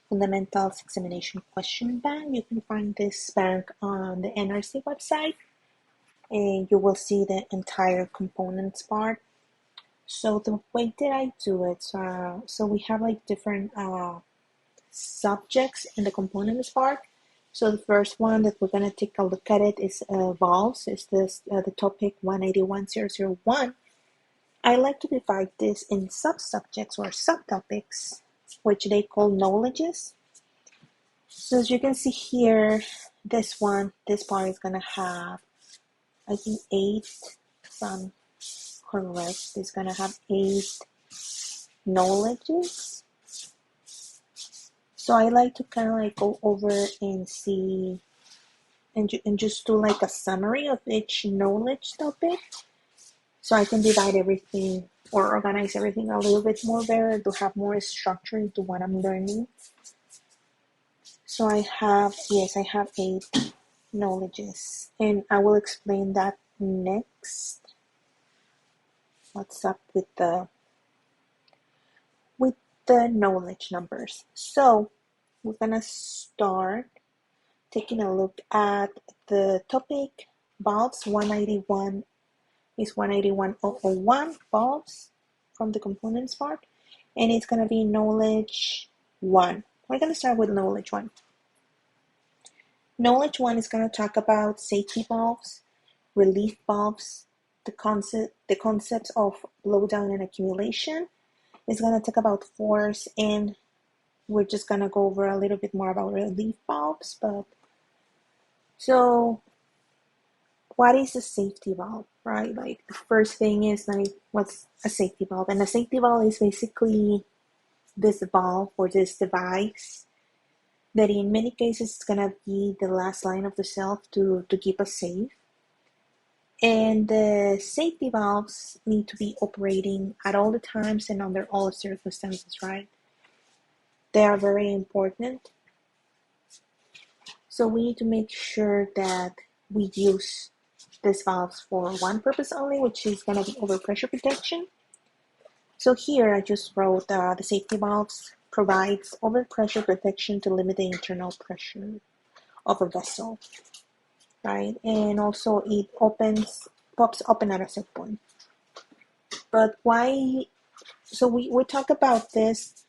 Fundamentals Examination Question Bank. You can find this bank on the NRC website, and you will see the entire components part. So the way that I do it, so we have like different subjects in the components part. So the first one that we're gonna take a look at it is valves. Is this the topic 181.001? I like to divide this in sub-subjects or subtopics, which they call knowledges. So as you can see here, this part is gonna have, I think, 8, if I'm correct, it's gonna have 8 knowledges. So I like to kind of like go over and see and just do like a summary of each knowledge topic, so I can divide everything or organize everything a little bit more better to have more structure into what I'm learning. So I have 8 knowledges, and I will explain that next. What's up with the knowledge numbers? So we're gonna start taking a look at the topic valves. 181 is 181.001 valves from the components part, and it's gonna be knowledge 1. We're gonna start with knowledge 1. Knowledge 1 is gonna talk about safety valves, relief valves, the concepts of blowdown and accumulation. It's gonna talk about force, and we're just gonna go over a little bit more about relief valves. But so what is a safety valve, right? Like the first thing is like, what's a safety valve? And a safety valve is basically this valve or this device that in many cases is gonna be the last line of the self to keep us safe. And the safety valves need to be operating at all the times and under all circumstances, right? They are very important. So we need to make sure that we use these valves for one purpose only, which is going to be overpressure protection. So here I just wrote the safety valves provides overpressure protection to limit the internal pressure of a vessel, right? And also it pops open at a set point. But why? So we talk about this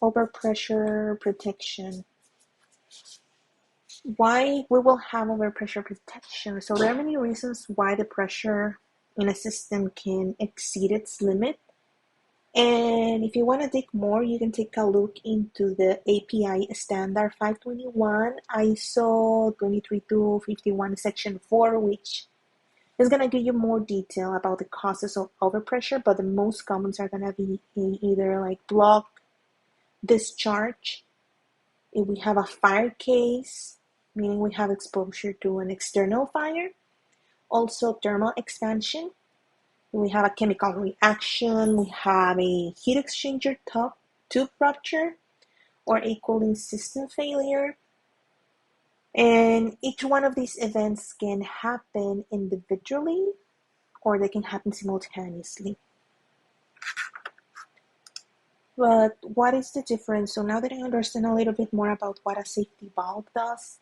overpressure protection. Why we will have overpressure protection? So there are many reasons why the pressure in a system can exceed its limit. And if you want to dig more, you can take a look into the API standard 521 ISO 23251 section 4, which is going to give you more detail about the causes of overpressure, but the most commons are going to be either like block, discharge, if we have a fire case, meaning we have exposure to an external fire, also thermal expansion, we have a chemical reaction, we have a heat exchanger tube rupture, or a cooling system failure. And each one of these events can happen individually, or they can happen simultaneously. But what is the difference? So now that I understand a little bit more about what a safety valve does,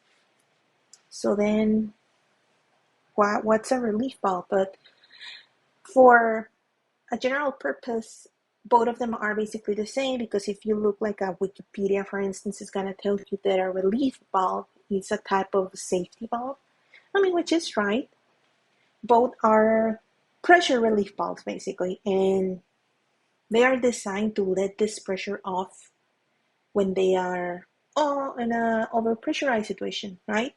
so then what's a relief valve? But for a general purpose, both of them are basically the same, because if you look like a Wikipedia, for instance, it's going to tell you that a relief valve is a type of safety valve. I mean, which is right. Both are pressure relief valves, basically, and they are designed to let this pressure off when they are in a overpressurized situation, right?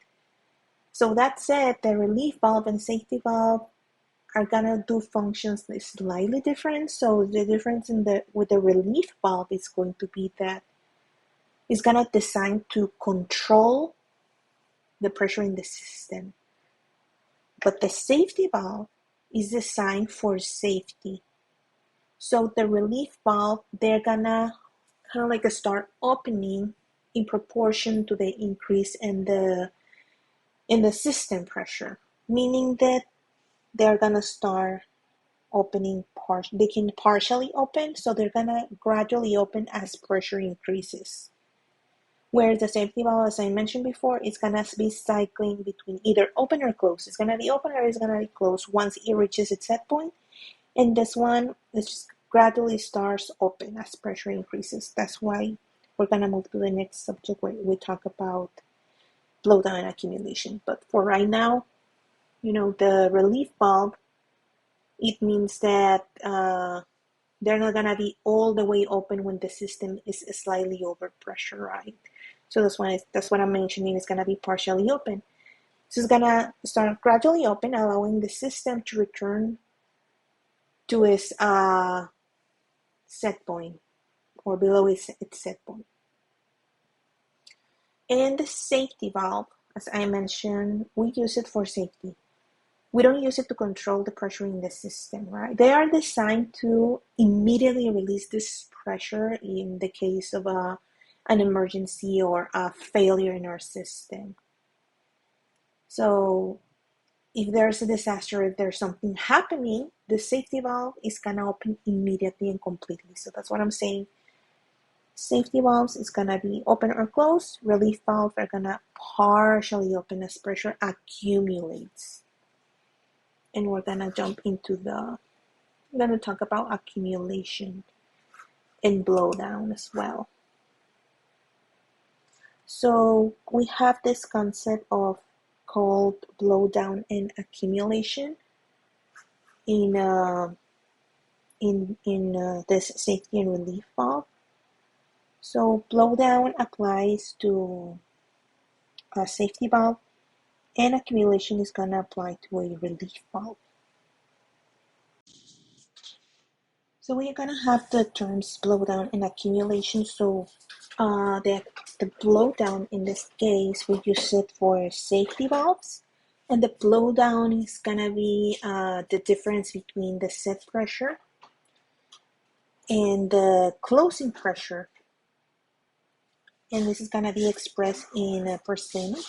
So that said, the relief valve and safety valve are gonna do functions slightly different. So the difference with the relief valve is going to be that it's gonna design to control the pressure in the system. But the safety valve is designed for safety. So the relief valve, they're gonna kind of like start opening in proportion to the increase in the system pressure, meaning that they're gonna start opening they can partially open, so they're gonna gradually open as pressure increases. Where the safety valve, as I mentioned before, is gonna be cycling between either open or closed. It's gonna be open or it's gonna be closed once it reaches its set point. And this one is just gradually starts open as pressure increases. That's why we're gonna move to the next subject where we talk about blowdown and accumulation. But for right now, the relief valve, it means that they're not gonna be all the way open when the system is slightly overpressurized. So that's what I'm mentioning. It's gonna be partially open. So it's gonna start gradually open, allowing the system to return to its set point or below its set point. And the safety valve, as I mentioned, we use it for safety. We don't use it to control the pressure in the system, right? They are designed to immediately release this pressure in the case of an emergency or a failure in our system. So if there's a disaster, if there's something happening, the safety valve is gonna open immediately and completely. So that's what I'm saying. Safety valves is gonna be open or closed. Relief valves are gonna partially open as pressure accumulates. And we're gonna talk about accumulation and blowdown as well. So we have this concept of called blowdown and accumulation in this safety and relief valve. So blowdown applies to a safety valve, and accumulation is gonna apply to a relief valve. So we're gonna have the terms blowdown and accumulation. So the blowdown in this case, we use it for safety valves, and the blowdown is gonna be the difference between the set pressure and the closing pressure, and this is gonna be expressed in a percentage.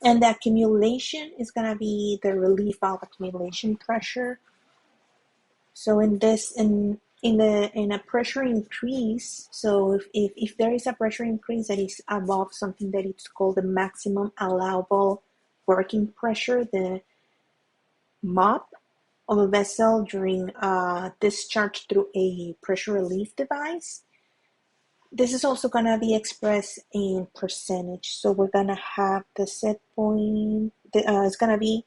And the accumulation is gonna be the relief valve accumulation pressure. So in a pressure increase, so if there is a pressure increase that is above something that is called the maximum allowable working pressure, the MOP of a vessel during discharge through a pressure relief device, this is also gonna be expressed in percentage. So we're gonna have the set point. It's gonna be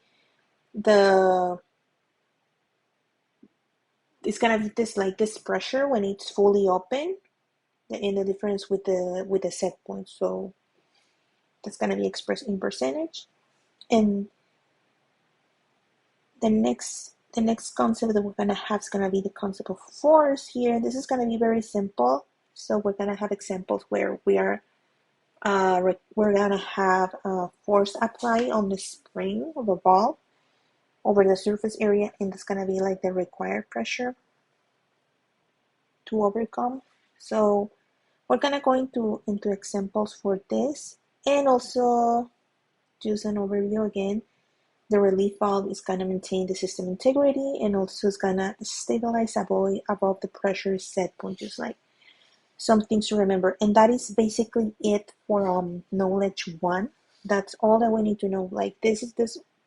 this pressure when it's fully open, and the difference with the set point. So that's gonna be expressed in percentage. And the next concept that we're gonna have is gonna be the concept of force here. This is gonna be very simple. So we're gonna have examples where we're gonna have force applied on the spring of a ball over the surface area, and that's gonna be like the required pressure to overcome. So we're gonna go into examples for this, and also just an overview again. The relief valve is gonna maintain the system integrity, and also is gonna stabilize above the pressure set point, just like some things to remember. And that is basically it for knowledge 1. That's all that we need to know. Like the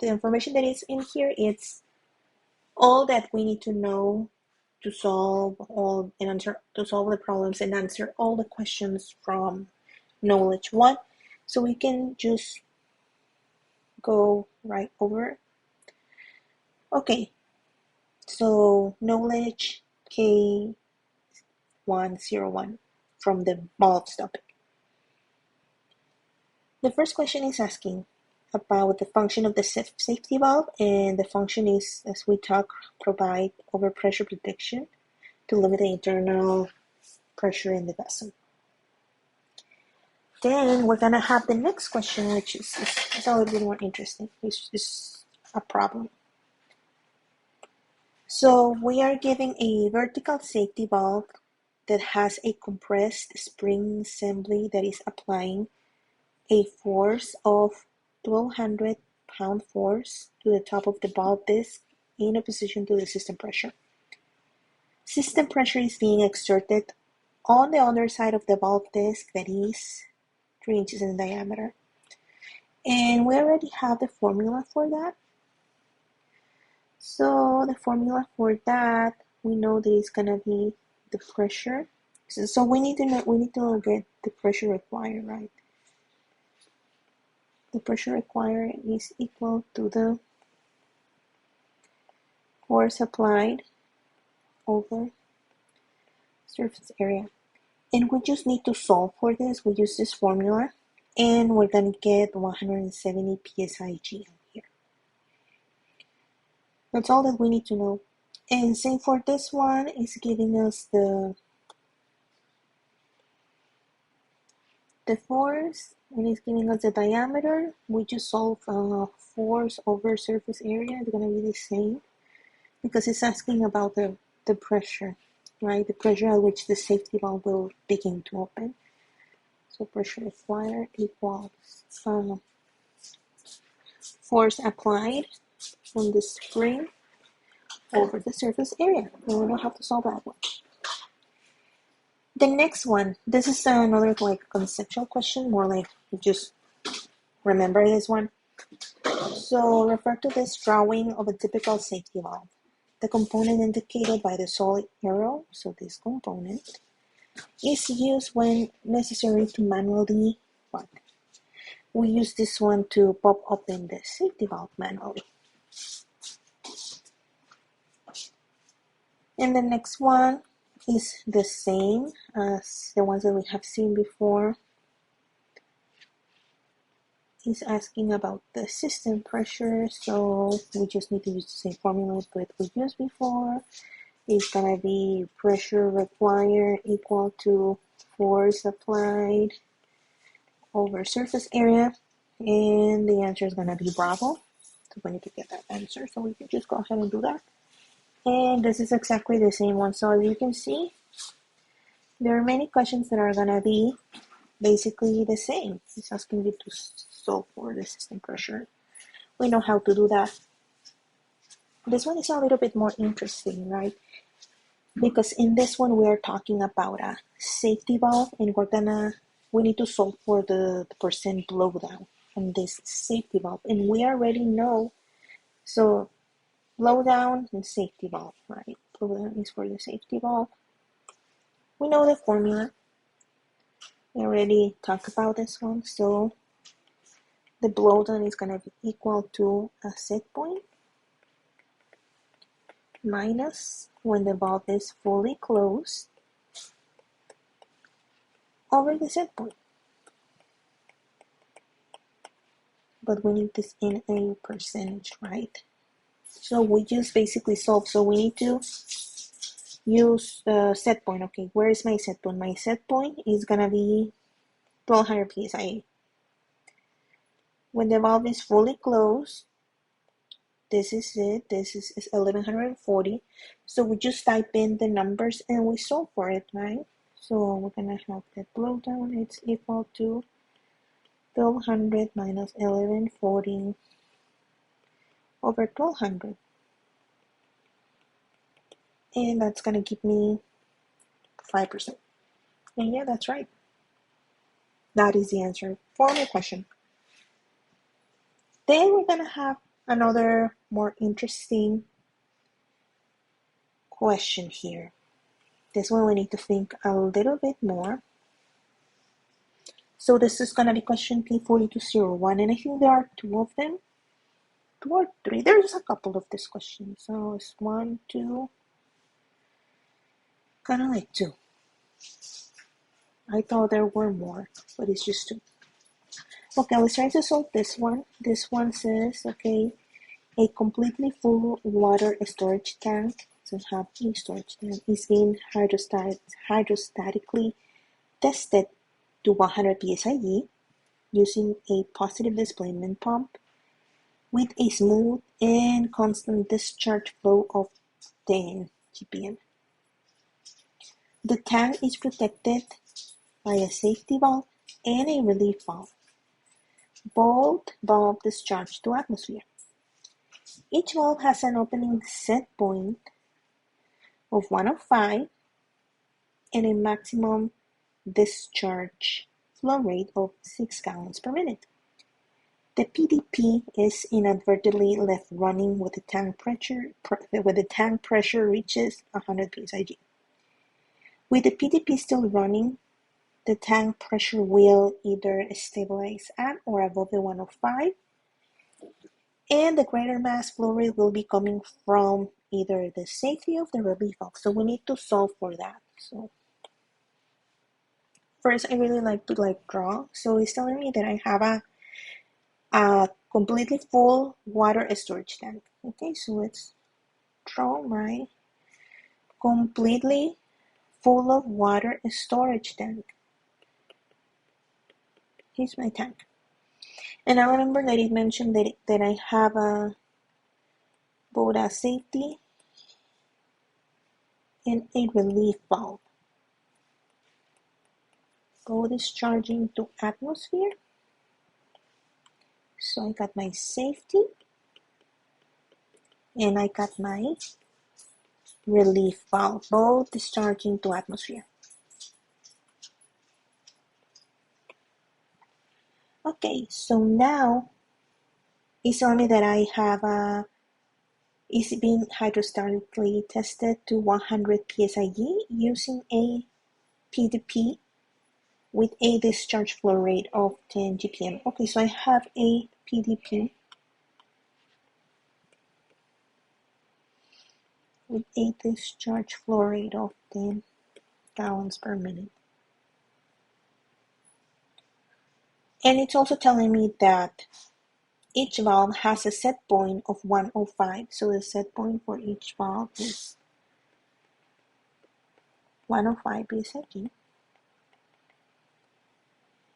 information that is in here, it's all that we need to know to solve the problems and answer all the questions from knowledge 1. So we can just go right over. Okay, so knowledge K1.01 from the valves topic. The first question is asking about the function of the safety valve, and the function is, as we talk, provide overpressure protection to limit the internal pressure in the vessel. Then we're gonna have the next question, which is a little bit more interesting. It's a problem. So we are giving a vertical safety valve that has a compressed spring assembly that is applying a force of 1,200 pound force to the top of the valve disc in opposition to the system pressure. System pressure is being exerted on the underside of the valve disc, that is 3 inches in diameter. And we already have the formula for that. So the formula for that, we know that it's gonna be the pressure. So we need to get the pressure required, right? The pressure required is equal to the force applied over surface area. And we just need to solve for this. We use this formula, and we're gonna get 170 psi GM here. That's all that we need to know. And same for this one, is giving us the force, and it's giving us the diameter. We just solve force over surface area. It's gonna be the same because it's asking about the pressure, right? The pressure at which the safety valve will begin to open. So pressure required equals force applied from the spring over the surface area. And we don't have to solve that one. The next one, this is another like conceptual question, more like just remember this one. So refer to this drawing of a typical safety valve. The component indicated by the solid arrow, so this component, is used when necessary to manually what? We use this one to pop open the safety valve manually. And the next one is the same as the ones that we have seen before. It's asking about the system pressure, so we just need to use the same formula that we used before. It's gonna be pressure required equal to force applied over surface area, and the answer is gonna be Bravo. So we need to get that answer, so we can just go ahead and do that. And this is exactly the same one. So as you can see, there are many questions that are gonna be basically the same. It's asking you to solve for the system pressure. We know how to do that. This one is a little bit more interesting, right? Because in this one we are talking about a safety valve, and we need to solve for the percent blowdown on this safety valve, and we already know. So blowdown and safety valve, right? Blowdown is for the safety valve. We know the formula. We already talked about this one. So the blowdown is going to be equal to a set point minus when the valve is fully closed over the set point. But we need this in a percentage, right? So we just basically solve. So we need to use the set point. Okay, where is my set point? My set point is going to be 1200 psi. When the valve is fully closed, this is it. This is 1140. So we just type in the numbers and we solve for it, right? So we're gonna have that blowdown. It's equal to 1200 minus 1140 over 1200, and that's gonna give me 5%. And yeah, that's right. That is the answer for my question. Then we're gonna have another more interesting question here. This one we need to think a little bit more. So this is gonna be question P4201, and I think there are two of them. 2 or 3. There's a couple of these questions. So it's 1, 2, kind of like 2. I thought there were more, but it's just 2. Okay, let's try to solve this one. This one says, okay, a completely full water storage tank, doesn't have a storage tank, is being hydrostatically tested to 100 psi using a positive displacement pump with a smooth and constant discharge flow of 10 GPM. The tank is protected by a safety valve and a relief valve. Both valves discharge to atmosphere. Each valve has an opening set point of 105 and a maximum discharge flow rate of 6 gallons per minute. The PDP is inadvertently left running with the tank pressure reaches 100 psig. With the PDP still running, the tank pressure will either stabilize at or above the 105, and the greater mass flow rate will be coming from either the safety of the relief valve. So we need to solve for that. So first, I really like to draw. So it's telling me that I have a completely full water storage tank. Okay, so let's draw my completely full of water storage tank. Here's my tank. And I remember that it mentioned that I have both a safety and a relief valve. Both discharging to atmosphere. So I got my safety and I got my relief valve, both discharging to atmosphere. Okay, so now it's telling me that I have it's being hydrostatically tested to 100 psig using a PDP with a discharge flow rate of 10 GPM. Okay, so I have a PDP with a discharge flow rate of 10 gallons per minute. And it's also telling me that each valve has a set point of 105. So the set point for each valve is 105 psig.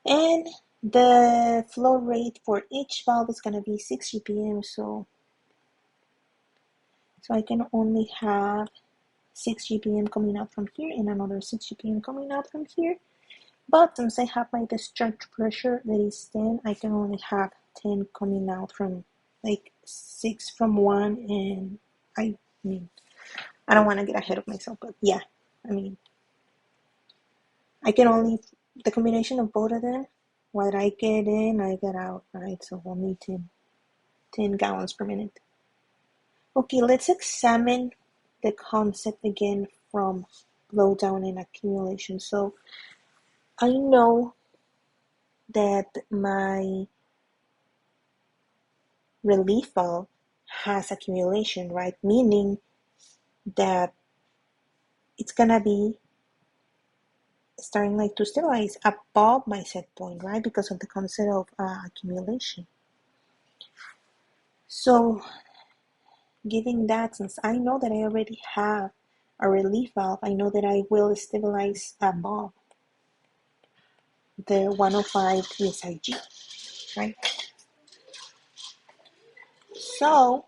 And the flow rate for each valve is going to be 6 GPM. So I can only have 6 GPM coming out from here and another 6 GPM coming out from here. But since I have my discharge pressure that is 10, I can only have 10 coming out from 6 from one, and I don't want to get ahead of myself, but yeah, I can only, the combination of both of them, what I get in, I get out, right? So only 10 gallons per minute. Okay, let's examine the concept again from blowdown and accumulation. So I know that my relief valve has accumulation, right? Meaning that it's gonna be starting to stabilize above my set point, right? Because of the concept of accumulation. So given that, since I know that I already have a relief valve, I know that I will stabilize above the 105 psig, right? So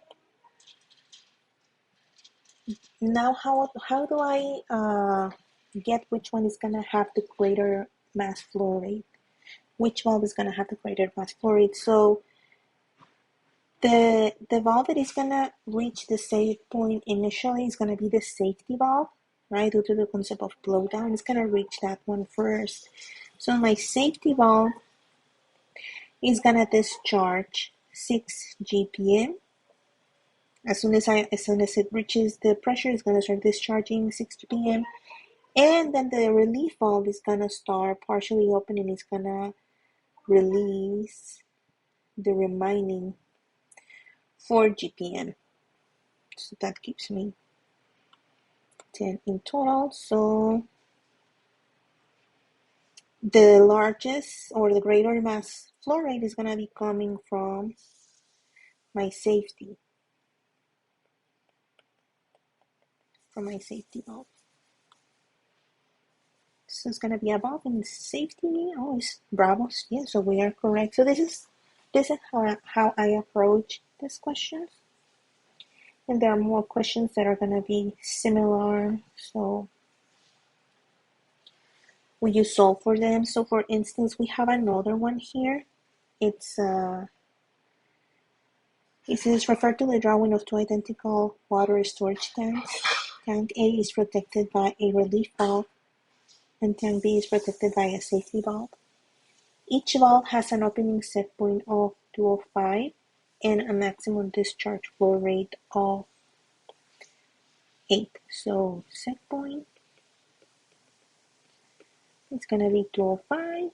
now how do I get which one is gonna have the greater mass flow rate? Which valve is gonna have the greater mass flow rate? So the valve that is gonna reach the safe point initially is gonna be the safety valve, right? Due to the concept of blowdown, it's gonna reach that one first. So my safety valve is gonna discharge 6 GPM. As soon as it reaches the pressure, it's gonna start discharging 6 GPM, and then the relief valve is gonna start partially open and it's gonna release the remaining 4 GPM. So that gives me 10 in total. So the largest or the greater mass flow rate is gonna be coming from my safety, valve. So it's gonna be above in safety. Oh, it's Bravos. Yeah, so we are correct. So this is how I approach this question. And there are more questions that are gonna be similar. So will you solve for them? So for instance, we have another one here. It says refer to the drawing of two identical water storage tanks. Tank A is protected by a relief valve and tank B is protected by a safety valve. Each valve has an opening set point of 205 and a maximum discharge flow rate of 8. So set point is going to be 205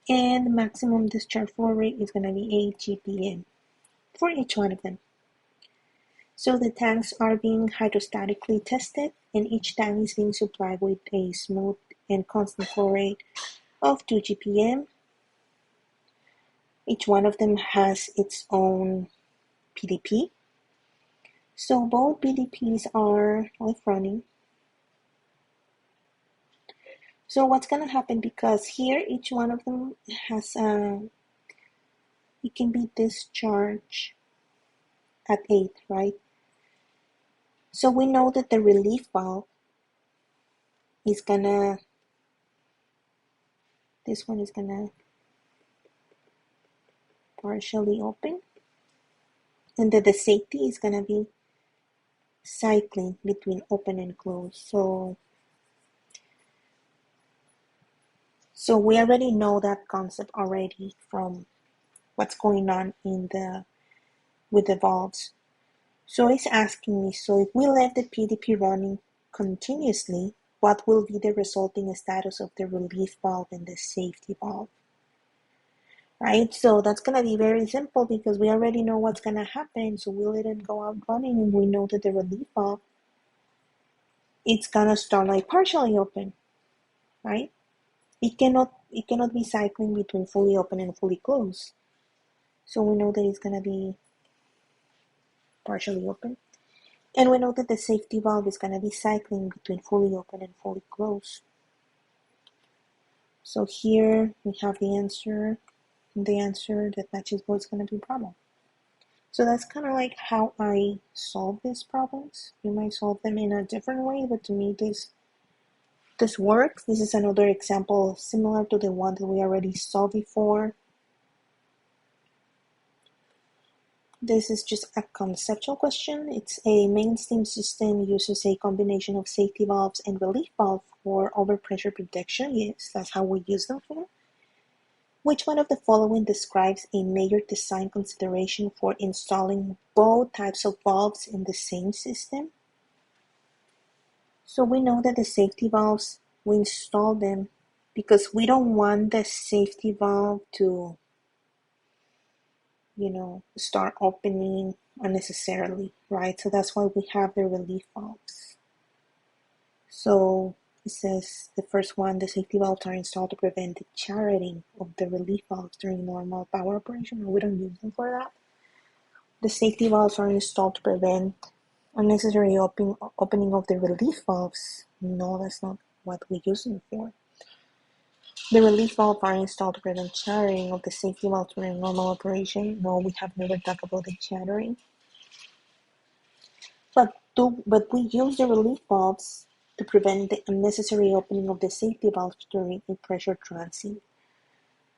and the maximum discharge flow rate is going to be 8 GPM for each one of them. So the tanks are being hydrostatically tested and each tank is being supplied with a smooth and constant flow rate of 2 GPM. Each one of them has its own PDP. So both PDPs are running. So what's going to happen, because here each one of them has it can be discharged at 8, right? So we know that the relief valve is gonna, this one is gonna partially open, and that the safety is gonna be cycling between open and close. So we already know that concept already from what's going on with the valves. So it's asking me, so if we let the PDP running continuously, what will be the resulting status of the relief valve and the safety valve? Right? So that's going to be very simple because we already know what's going to happen. So we let it go out running and we know that the relief valve, it's going to start partially open, right? It cannot be cycling between fully open and fully closed. So we know that it's going to be partially open. And we know that the safety valve is going to be cycling between fully open and fully closed. So here we have the answer that matches what's going to be problem. So that's kind of like how I solve these problems. You might solve them in a different way, but to me this works. This is another example similar to the one that we already saw before. This is just a conceptual question. It's a main steam system uses a combination of safety valves and relief valve for overpressure protection. Yes, that's how we use them for. Which one of the following describes a major design consideration for installing both types of valves in the same system? So we know that the safety valves, we install them because we don't want the safety valve to start opening unnecessarily, right? So that's why we have the relief valves. So it says the first one, the safety valves are installed to prevent the charring of the relief valves during normal power operation. We don't use them for that. The safety valves are installed to prevent unnecessary opening of the relief valves. No, that's not what we use them for. The relief valve are installed to prevent chattering of the safety valve during normal operation. No, we have never talked about the chattering. But we use the relief valves to prevent the unnecessary opening of the safety valves during a pressure transient.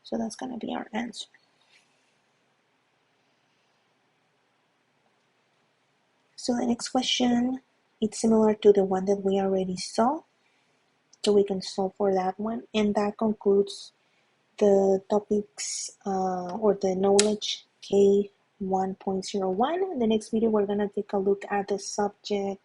So that's going to be our answer. So the next question, it's similar to the one that we already saw. So we can solve for that one. And that concludes the topics or the knowledge K1.01. In the next video, we're going to take a look at the subject